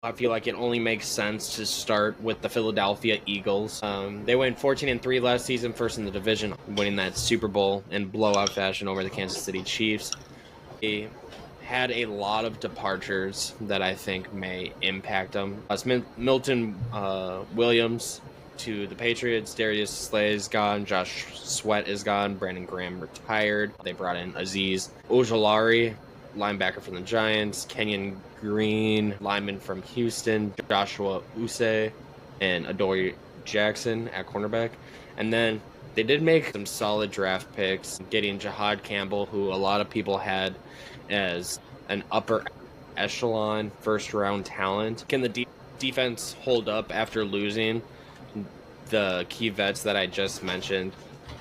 I feel like it only makes sense to start with the Philadelphia Eagles. They went 14-3 last season, first in the division, winning that Super Bowl in blowout fashion over the Kansas City Chiefs. They had a lot of departures that I think may impact them. Milton Williams to the Patriots, Darius Slay is gone, Josh Sweat is gone, Brandon Graham retired. They brought in Azeez Ojulari, linebacker from the Giants, Kenyon Green, lineman from Houston, Joshua Usay, and Adoree Jackson at cornerback. And then they did make some solid draft picks, getting Jahad Campbell, who a lot of people had as an upper echelon first-round talent. Can the defense hold up after losing the key vets that I just mentioned?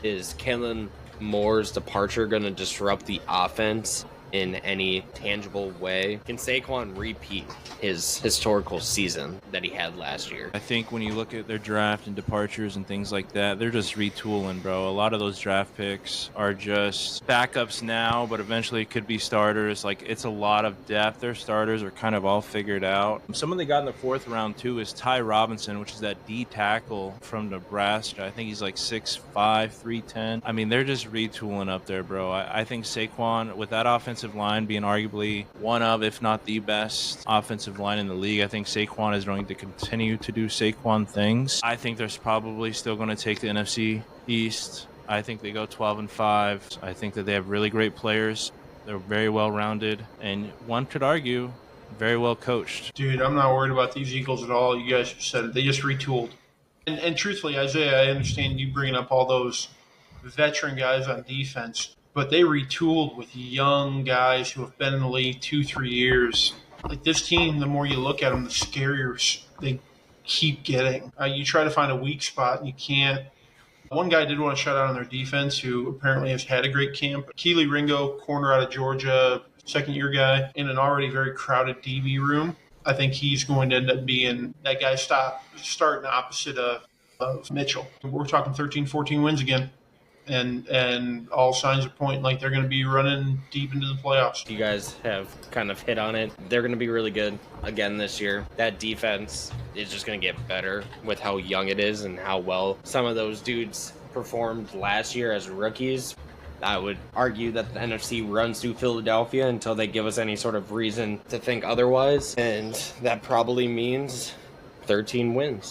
Is Kellen Moore's departure going to disrupt the offense in any tangible way? Can Saquon repeat his historical season that he had last year? I think when you look at their draft and departures and things like that, they're just retooling, bro. A lot of those draft picks are just backups now, but eventually it could be starters. Like, it's a lot of depth. Their starters are kind of all figured out. Someone they got in the 4th round, too, is Ty Robinson, which is that D tackle from Nebraska. I think he's like 6'5", 310. I mean, they're just retooling up there, bro. I think Saquon, with that offensive line being arguably one of, if not the best offensive line in the league, I think Saquon is going to continue to do Saquon things. I think they're probably still going to take the NFC East. I think they go 12-5. I think that they have really great players. They're very well rounded, and one could argue very well coached. Dude, I'm not worried about these Eagles at all. You guys just said it. They just retooled. And truthfully, Isaiah, I understand you bringing up all those veteran guys on defense, but they retooled with young guys who have been in the league 2-3 years. Like, this team, the more you look at them, the scarier they keep getting. You try to find a weak spot, and you can't. One guy did want to shout out on their defense, who apparently has had a great camp. Kelee Ringo, corner out of Georgia, second-year guy, in an already very crowded DB room. I think he's going to end up being that guy starting opposite of Mitchell. We're talking 13, 14 wins again. And all signs are pointing like they're going to be running deep into the playoffs. You guys have kind of hit on it. They're going to be really good again this year. That defense is just going to get better with how young it is and how well some of those dudes performed last year as rookies. I would argue that the NFC runs through Philadelphia until they give us any sort of reason to think otherwise. And that probably means 13 wins.